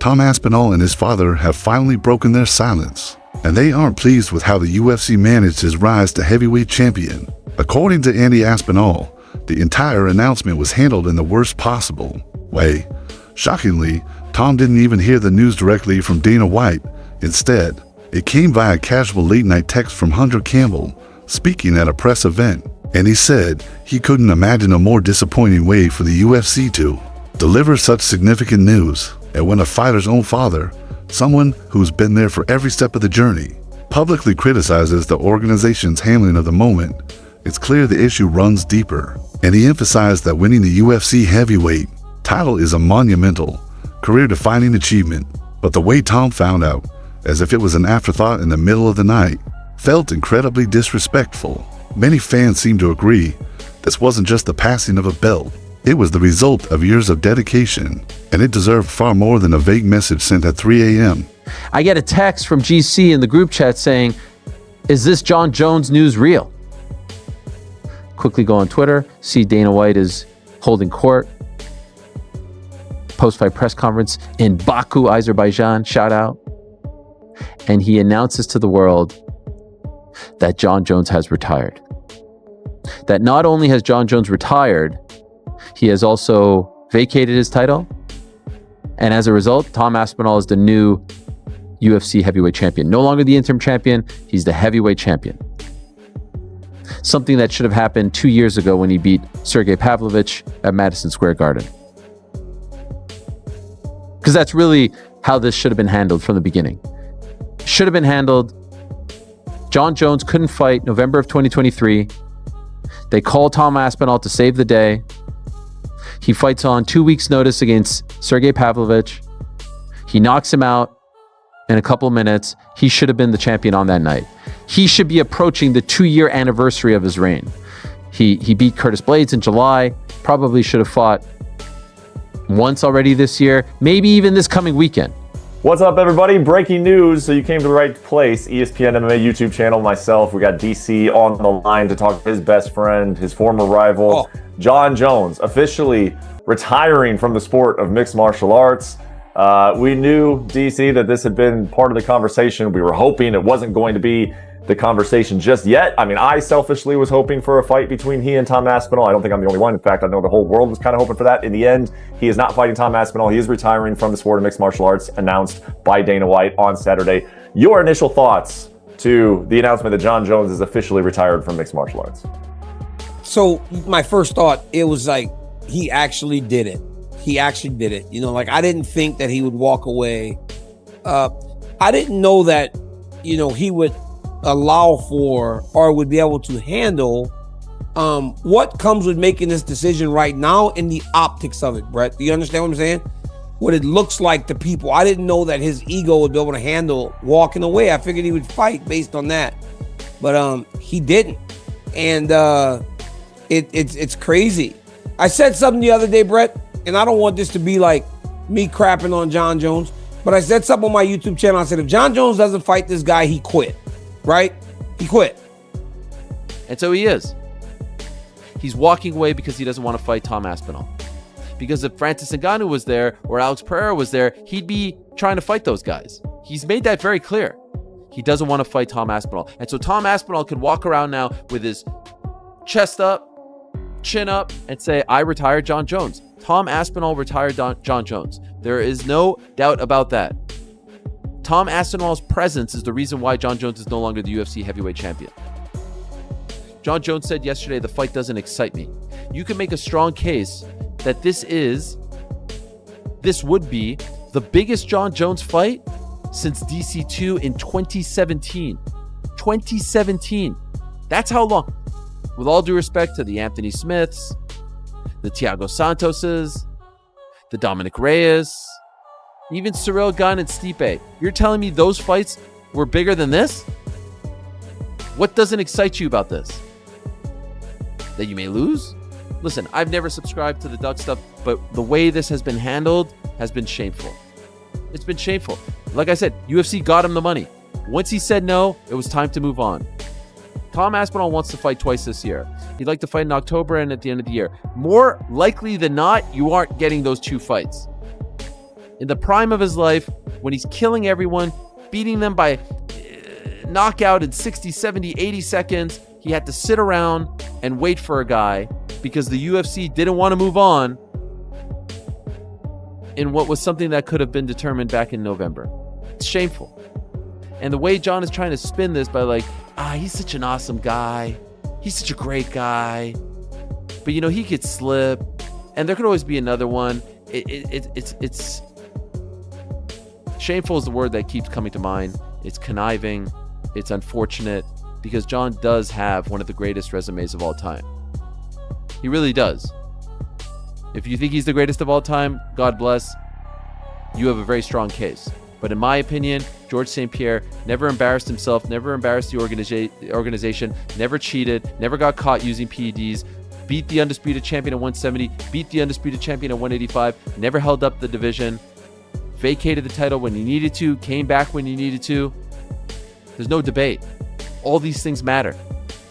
Tom Aspinall and his father have finally broken their silence, and they aren't pleased with how the UFC managed his rise to heavyweight champion. According to Andy Aspinall, the entire announcement was handled in the worst possible way. Shockingly, Tom didn't even hear the news directly from Dana White. Instead, it came via casual late-night text from Hunter Campbell, speaking at a press event, and he said he couldn't imagine a more disappointing way for the UFC to deliver such significant news. And when a fighter's own father, someone who's been there for every step of the journey, publicly criticizes the organization's handling of the moment, it's clear the issue runs deeper. And he emphasized that winning the UFC heavyweight title is a monumental, career-defining achievement. But the way Tom found out, as if it was an afterthought in the middle of the night, felt incredibly disrespectful. Many fans seem to agree this wasn't just the passing of a belt. It was the result of years of dedication, and it deserved far more than a vague message sent at 3 a.m. I get a text from GC in the group chat saying, "Is this Jon Jones news real?" Quickly go on Twitter, see Dana White is holding court. Post-fight press conference in Baku, Azerbaijan, shout out. And he announces to the world that Jon Jones has retired. That not only has Jon Jones retired, he has also vacated his title. And as a result, Tom Aspinall is the new UFC heavyweight champion. No longer the interim champion, he's the heavyweight champion. Something that should have happened 2 years ago when he beat Sergey Pavlovich at Madison Square Garden. Because that's really how this should have been handled from the beginning. Should have been handled. Jon Jones couldn't fight November of 2023. They called Tom Aspinall to save the day. He fights on 2 weeks' notice against Sergey Pavlovich. He knocks him out in a couple of minutes. He should have been the champion on that night. He should be approaching the 2-year anniversary of his reign. He beat Curtis Blades in July. Probably should have fought once already this year, maybe even this coming weekend. What's up, everybody? Breaking news. So you came to the right place. ESPN MMA YouTube channel, myself. We got DC on the line to talk to his best friend, his former rival, Jon Jones, officially retiring from the sport of mixed martial arts. We knew, DC, that this had been part of the conversation. We were hoping it wasn't going to be the conversation just yet. I mean, I selfishly was hoping for a fight between he and Tom Aspinall. I don't think I'm the only one. In fact, I know the whole world was kind of hoping for that. In the end, he is not fighting Tom Aspinall. He is retiring from the sport of mixed martial arts, announced by Dana White on Saturday. Your initial thoughts to the announcement that Jon Jones is officially retired from mixed martial arts? So my first thought, it was like, he actually did it. He actually did it. You know, like, I didn't think that he would walk away. I didn't know that, you know, he would allow for or would be able to handle what comes with making this decision right now in the optics of it, Brett. Do you understand what I'm saying? What it looks like to people. I didn't know that his ego would be able to handle walking away. I figured he would fight based on that. But he didn't. And it's crazy. I said something the other day, Brett, and I don't want this to be like me crapping on Jon Jones, but I said something on my YouTube channel. I said, if Jon Jones doesn't fight this guy, he quit. Right? He quit. And so he is. He's walking away because he doesn't want to fight Tom Aspinall. Because if Francis Ngannou was there or Alex Pereira was there, he'd be trying to fight those guys. He's made that very clear. He doesn't want to fight Tom Aspinall. And so Tom Aspinall can walk around now with his chest up, chin up, and say, I retired Jon Jones. Tom Aspinall retired Jon Jones. There is no doubt about that. Tom Aspinall's presence is the reason why Jon Jones is no longer the UFC heavyweight champion. Jon Jones said yesterday, the fight doesn't excite me. You can make a strong case that this would be the biggest Jon Jones fight since DC2 in 2017. 2017. That's how long. With all due respect to the Anthony Smiths, the Thiago Santoses, the Dominic Reyes, even Cyril Gane and Stipe. You're telling me those fights were bigger than this? What doesn't excite you about this? That you may lose? Listen, I've never subscribed to the Duck stuff, but the way this has been handled has been shameful. It's been shameful. Like I said, UFC got him the money. Once he said no, it was time to move on. Tom Aspinall wants to fight twice this year. He'd like to fight in October and at the end of the year. More likely than not, you aren't getting those two fights. in the prime of his life, when he's killing everyone, beating them by knockout in 60, 70, 80 seconds, he had to sit around and wait for a guy because the UFC didn't want to move on in what was something that could have been determined back in November. It's shameful. And the way John is trying to spin this by like, he's such an awesome guy. He's such a great guy. But, you know, he could slip. And there could always be another one. It's shameful is the word that keeps coming to mind. It's conniving. It's unfortunate because John does have one of the greatest resumes of all time. He really does. If you think he's the greatest of all time, God bless. You have a very strong case. But in my opinion, George St. Pierre never embarrassed himself, never embarrassed the organization, never cheated, never got caught using PEDs, beat the undisputed champion at 170, beat the undisputed champion at 185, never held up the division, vacated the title when he needed to, came back when he needed to. There's no debate. All these things matter.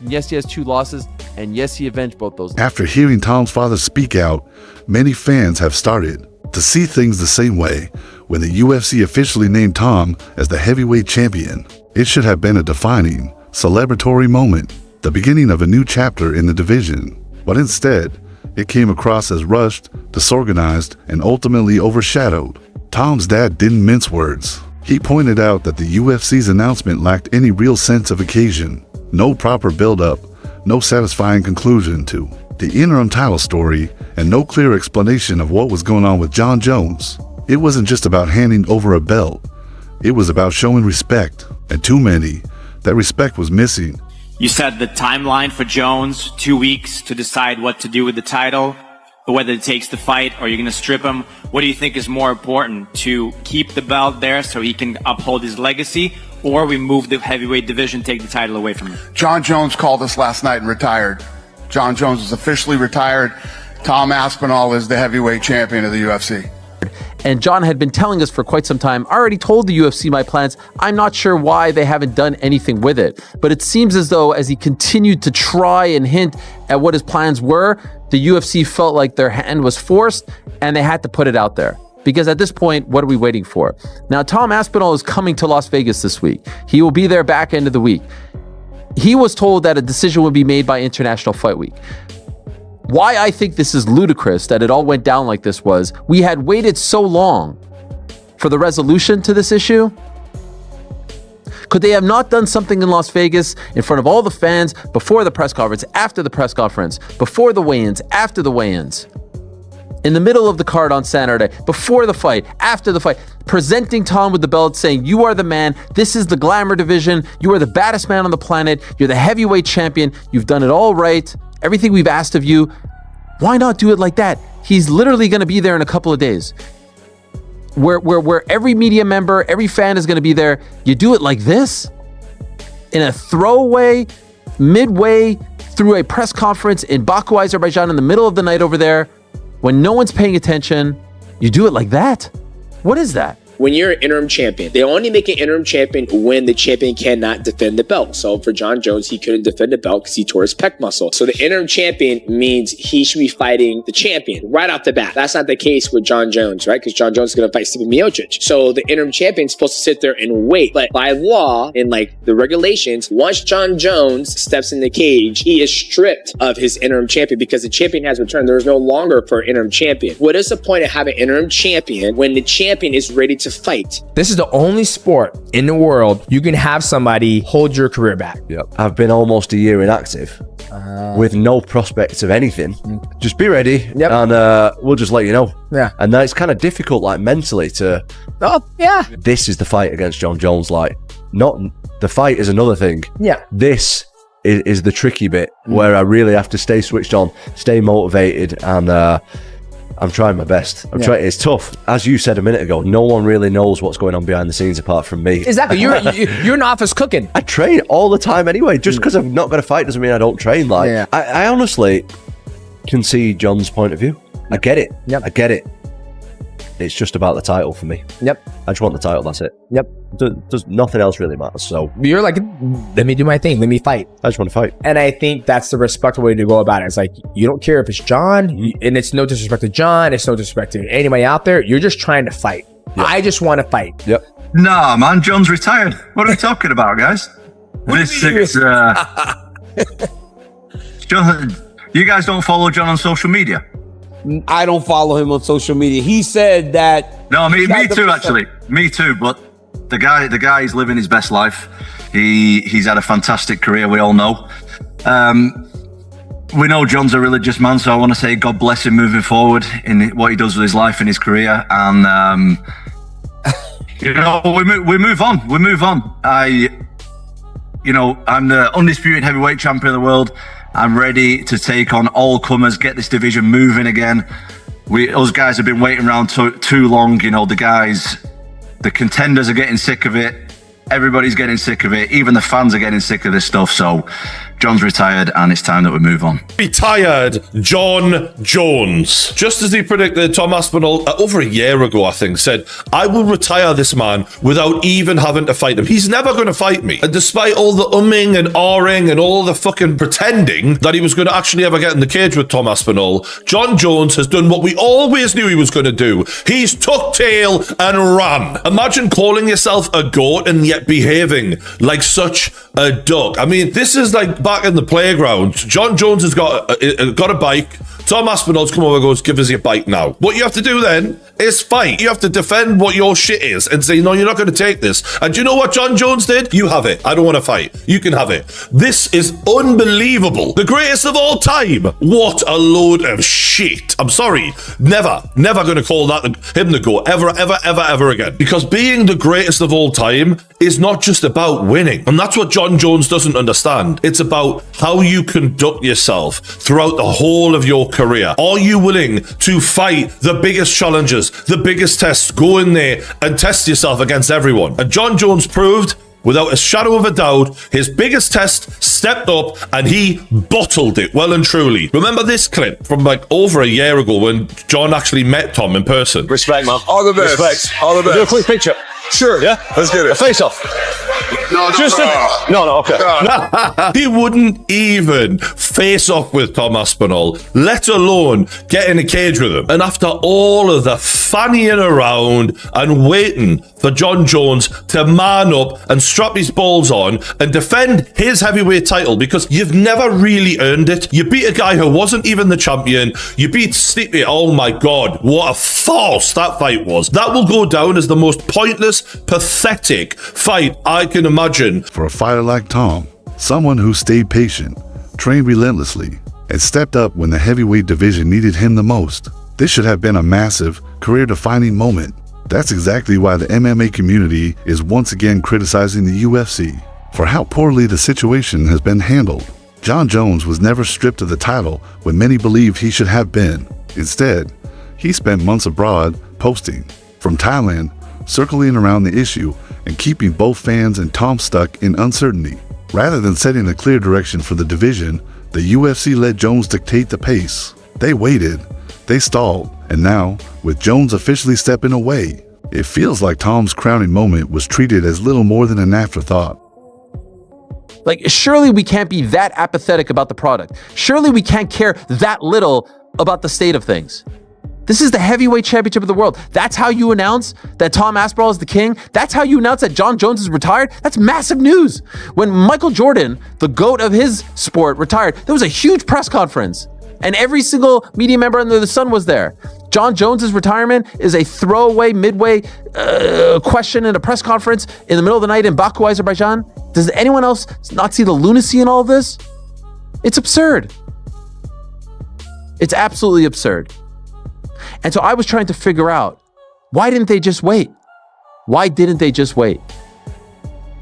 And yes, he has 2 losses, and yes, he avenged both those losses. After hearing Tom's father speak out, many fans have started to see things the same way. When the UFC officially named Tom as the heavyweight champion, it should have been a defining, celebratory moment, the beginning of a new chapter in the division. But instead, it came across as rushed, disorganized, and ultimately overshadowed. Tom's dad didn't mince words. He pointed out that the UFC's announcement lacked any real sense of occasion, no proper build-up, no satisfying conclusion to the interim title story, and no clear explanation of what was going on with Jon Jones. It wasn't just about handing over a belt. It was about showing respect, and too many, that respect was missing. You said the timeline for Jones, 2 weeks to decide what to do with the title, or whether it takes the fight or you're going to strip him. What do you think is more important, to keep the belt there so he can uphold his legacy, or we move the heavyweight division, take the title away from him? Jon Jones called us last night and retired. Jon Jones is officially retired. Tom Aspinall is the heavyweight champion of the UFC. And John had been telling us for quite some time, I already told the UFC my plans. I'm not sure why they haven't done anything with it. But it seems as though as he continued to try and hint at what his plans were, the UFC felt like their hand was forced and they had to put it out there. Because at this point, what are we waiting for? Now, Tom Aspinall is coming to Las Vegas this week. He will be there back end of the week. He was told that a decision would be made by International Fight Week. Why I think this is ludicrous that it all went down like this was, we had waited so long for the resolution to this issue. Could they have not done something in Las Vegas in front of all the fans before the press conference, after the press conference, before the weigh-ins, after the weigh-ins, in the middle of the card on Saturday, before the fight, after the fight, presenting Tom with the belt, saying, you are the man, this is the glamour division, you are the baddest man on the planet, you're the heavyweight champion, you've done it all right, everything we've asked of you. Why not do it like that? He's literally going to be there in a couple of days. Where every media member, every fan is going to be there. You do it like this? In a throwaway, midway through a press conference in Baku, Azerbaijan, in the middle of the night over there, when no one's paying attention, you do it like that? What is that? When you're an interim champion, they only make an interim champion when the champion cannot defend the belt. So for Jon Jones, he couldn't defend the belt because he tore his pec muscle. So the interim champion means he should be fighting the champion right off the bat. That's not the case with Jon Jones, right? Because Jon Jones is going to fight Stipe Miocic. So the interim champion is supposed to sit there and wait. But by law, in like the regulations, once Jon Jones steps in the cage, he is stripped of his interim champion because the champion has returned. There is no longer for interim champion. What is the point of having an interim champion when the champion is ready to fight? This is the only sport in the world you can have somebody hold your career back. Yep. I've been almost a year inactive with no prospects of anything. Just be ready, and we'll just let you know. Yeah. And then it's kind of difficult, like mentally, to. Oh yeah. This is the fight against Jon Jones. Like, not the fight is another thing. Yeah. This is the tricky bit where I really have to stay switched on, stay motivated, and. I'm trying my best. Trying. It's tough. As you said a minute ago, no one really knows what's going on behind the scenes apart from me. Exactly. You're in office cooking. I train all the time anyway. Just because I've not got a fight doesn't mean I don't train. Like, I honestly can see John's point of view. I get it. Yep. I get it. It's just about the title for me. Yep. I just want the title. That's it. Yep. Does nothing else really matters. So you're like, let me do my thing. Let me fight. I just want to fight. And I think that's the respectful way to go about it. It's like, you don't care if it's John, and it's no disrespect to John. It's no disrespect to anybody out there. You're just trying to fight. I just want to fight. Yep. No, man, John's retired. What are we talking about, guys? This is John. You guys don't follow John on social media? I don't follow him on social media. He said that. No, me too, actually. Me too. But the guy is living his best life. He's had a fantastic career. We all know. We know John's a religious man, so I want to say God bless him moving forward in what he does with his life and his career. And you know, we move on. We move on. I'm the undisputed heavyweight champion of the world. I'm ready to take on all comers, get this division moving again. Us guys have been waiting around too long. You know, the contenders are getting sick of it. Everybody's getting sick of it. Even the fans are getting sick of this stuff. So John's retired and it's time that we move on. Retired John Jones. Just as he predicted, Tom Aspinall, over a year ago, I think, said, I will retire this man without even having to fight him. He's never going to fight me. And despite all the umming and ahhing and all the fucking pretending that he was going to actually ever get in the cage with Tom Aspinall, John Jones has done what we always knew he was going to do. He's tucked tail and ran. Imagine calling yourself a goat and yet behaving like such a duck. I mean, this is like back in the playground. John Jones has got a bike. Tom Aspinall's come over and goes, give us your bike now. What you have to do then is fight. You have to defend what your shit is and say, no, you're not going to take this. And do you know what John Jones did? You have it. I don't want to fight. You can have it. This is unbelievable. The greatest of all time. What a load of shit. I'm sorry. Never going to call that him the GOAT ever again. Because being the greatest of all time is not just about winning. And that's what John Jones doesn't understand. It's about how you conduct yourself throughout the whole of your career. Are you willing to fight the biggest challenges, the biggest tests, go in there and test yourself against everyone? And John Jones proved, without a shadow of a doubt, his biggest test, stepped up and he bottled it well and truly. Remember this clip from like over a year ago when John actually met Tom in person? Respect, man. All the best. Respect. All the best. Do a quick picture. Sure. Yeah? Let's get it. A face off. No, okay. He wouldn't even face off with Tom Aspinall, let alone get in a cage with him. And after all of the fannying around and waiting for John Jones to man up and strap his balls on and defend his heavyweight title, because you've never really earned it. You beat a guy who wasn't even the champion. You beat Stipe. Oh my God, what a farce that fight was. That will go down as the most pointless, pathetic fight I can imagine. For a fighter like Tom, someone who stayed patient, trained relentlessly, and stepped up when the heavyweight division needed him the most, this should have been a massive, career-defining moment. That's exactly why the MMA community is once again criticizing the UFC for how poorly the situation has been handled. John Jones was never stripped of the title when many believed he should have been. Instead, he spent months abroad posting from Thailand, circling around the issue and keeping both fans and Tom stuck in uncertainty. Rather than setting a clear direction for the division, the UFC let Jones dictate the pace. They waited, they stalled, and now, with Jones officially stepping away, it feels like Tom's crowning moment was treated as little more than an afterthought. Like, surely we can't be that apathetic about the product. Surely we can't care that little about the state of things. This is the heavyweight championship of the world. That's how you announce that Tom Aspinall is the king. That's how you announce that John Jones is retired. That's massive news. When Michael Jordan, the GOAT of his sport, retired, there was a huge press conference and every single media member under the sun was there. John Jones's retirement is a throwaway, midway question in a press conference in the middle of the night in Baku, Azerbaijan. Does anyone else not see the lunacy in all of this? It's absurd. It's absolutely absurd. And so I was trying to figure out, why didn't they just wait? Why didn't they just wait?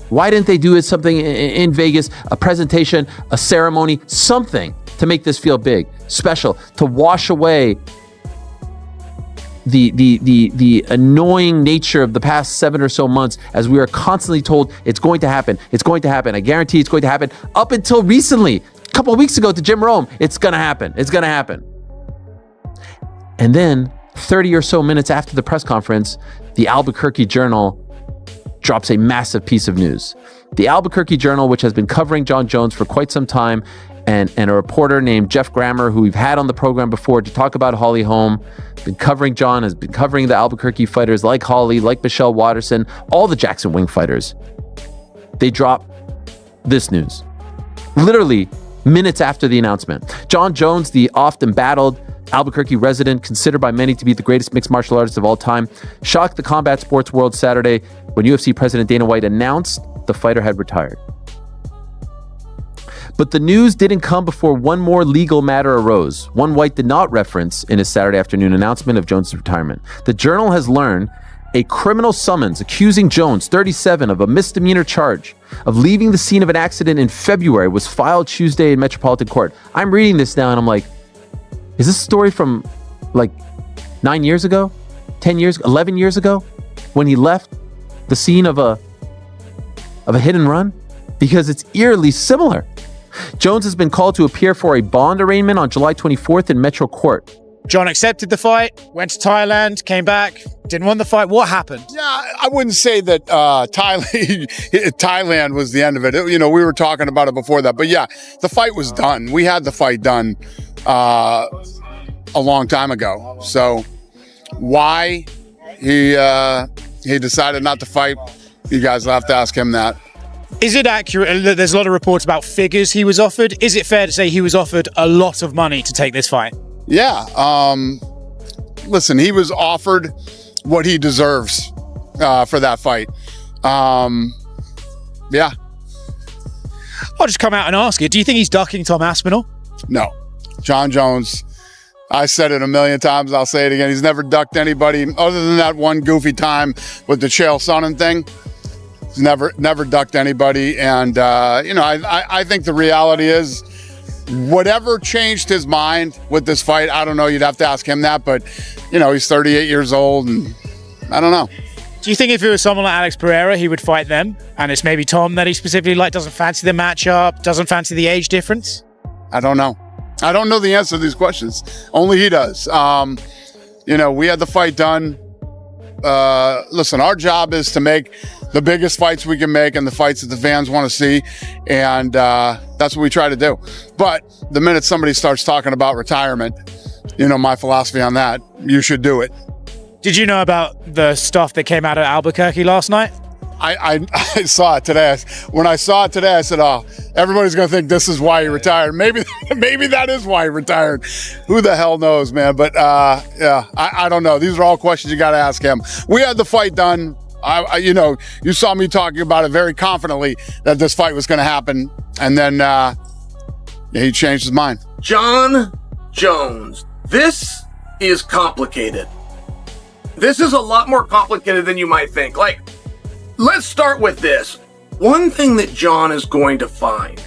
Why didn't they do something in Vegas, a presentation, a ceremony, something to make this feel big, special, to wash away the annoying nature of the past 7 or so months as we are constantly told it's going to happen, it's going to happen. I guarantee it's going to happen. Up until recently, a couple of weeks ago to Jim Rome, it's going to happen. It's going to happen. And then 30 or so minutes after the press conference, the Albuquerque Journal drops a massive piece of news. The Albuquerque Journal, which has been covering Jon Jones for quite some time, and a reporter named Jeff Grammer, who we've had on the program before to talk about Holly Holm, been covering Jon, has been covering the Albuquerque fighters like Holly, like Michelle Watterson, all the Jackson Wing fighters. They drop this news. Literally minutes after the announcement. Jon Jones, the often battled Albuquerque resident, considered by many to be the greatest mixed martial artist of all time, shocked the combat sports world Saturday when UFC President Dana White announced the fighter had retired. But the news didn't come before one more legal matter arose, one White did not reference in his Saturday afternoon announcement of Jones' retirement. The Journal has learned a criminal summons accusing Jones, 37, of a misdemeanor charge of leaving the scene of an accident in February was filed Tuesday in Metropolitan Court. I'm reading this now and I'm like, is this a story from like 9 years ago, 10 years, 11 years ago, when he left the scene of a hit and run? Because it's eerily similar. Jones has been called to appear for a bond arraignment on July 24th in Metro Court. Jon accepted the fight, went to Thailand, came back, didn't want the fight. What happened? Yeah, I wouldn't say that Thailand was the end of it. You know, we were talking about it before that. But yeah, the fight was done. We had the fight done a long time ago. So why he decided not to fight, you guys will have to ask him that. Is it accurate? There's a lot of reports about figures he was offered. Is it fair to say he was offered a lot of money to take this fight? Yeah. Listen, he was offered what he deserves for that fight. Yeah. I'll just come out and ask you. Do you think he's ducking Tom Aspinall? No. Jon Jones, I said it a million times. I'll say it again. He's never ducked anybody other than that one goofy time with the Chael Sonnen thing. He's never ducked anybody. And, you know, I think the reality is whatever changed his mind with this fight, I don't know. You'd have to ask him that. But, you know, he's 38 years old and I don't know. Do you think if it was someone like Alex Pereira, he would fight them? And it's maybe Tom that he specifically doesn't fancy the matchup, doesn't fancy the age difference? I don't know. I don't know the answer to these questions. Only he does. You know, we had the fight done. Listen, our job is to make the biggest fights we can make and the fights that the fans want to see. And that's what we try to do. But the minute somebody starts talking about retirement, you know, my philosophy on that, you should do it. Did you know about the stuff that came out of Albuquerque last night? I saw it today. When I saw it today, I said, oh, everybody's going to think this is why he retired. Maybe that is why he retired. Who the hell knows, man? But yeah, I don't know. These are all questions you got to ask him. We had the fight done. You know, you saw me talking about it very confidently that this fight was going to happen. And then he changed his mind. Jon Jones. This is complicated. This is a lot more complicated than you might think. Like, let's start with this. One thing that Jon is going to find,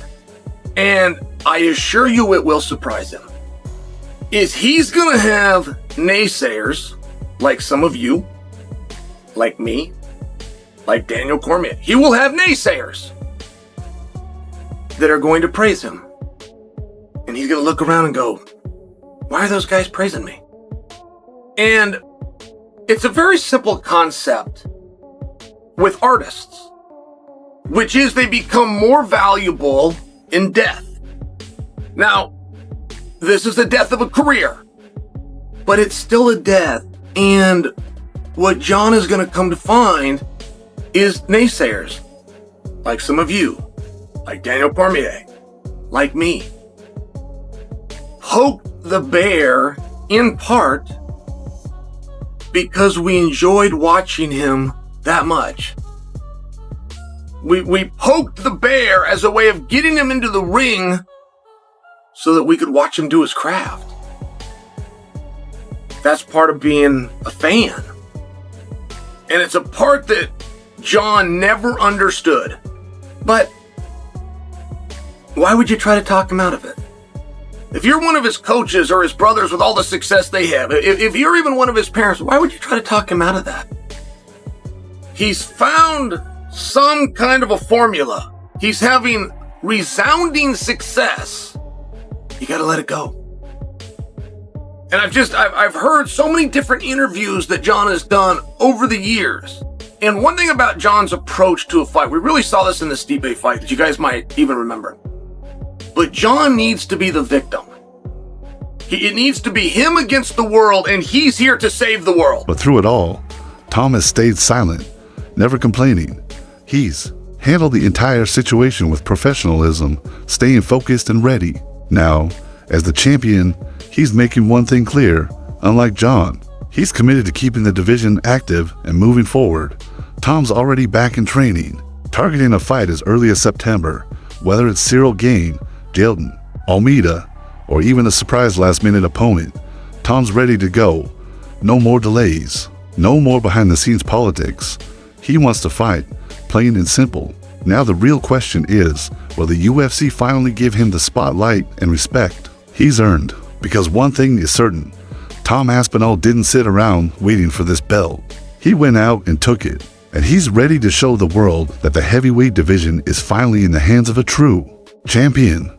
and I assure you it will surprise him, is he's going to have naysayers like some of you, like me, like Daniel Cormier. He will have naysayers that are going to praise him. And he's going to look around and go, why are those guys praising me? And it's a very simple concept with artists, which is they become more valuable in death. Now, this is the death of a career, but it's still a death. And what Jon is going to come to find is naysayers, like some of you, like Daniel Cormier, like me, poke the bear in part because we enjoyed watching him that much. We poked the bear as a way of getting him into the ring so that we could watch him do his craft. That's part of being a fan. And it's a part that Jon never understood. But why would you try to talk him out of it? If you're one of his coaches or his brothers with all the success they have, if you're even one of his parents, why would you try to talk him out of that? He's found some kind of a formula. He's having resounding success. You gotta let it go. And I've heard so many different interviews that Jon has done over the years. And one thing about John's approach to a fight, we really saw this in the Stipe fight that you guys might even remember. But John needs to be the victim. It needs to be him against the world, and he's here to save the world. But through it all, Tom has stayed silent, never complaining. He's handled the entire situation with professionalism, staying focused and ready. Now, as the champion, he's making one thing clear. Unlike John, he's committed to keeping the division active and moving forward. Tom's already back in training, targeting a fight as early as September, whether it's Cyril Gane, Jailton, Almeida, or even a surprise last-minute opponent. Tom's ready to go. No more delays. No more behind-the-scenes politics. He wants to fight, plain and simple. Now the real question is, will the UFC finally give him the spotlight and respect he's earned? Because one thing is certain, Tom Aspinall didn't sit around waiting for this belt. He went out and took it, and he's ready to show the world that the heavyweight division is finally in the hands of a true champion.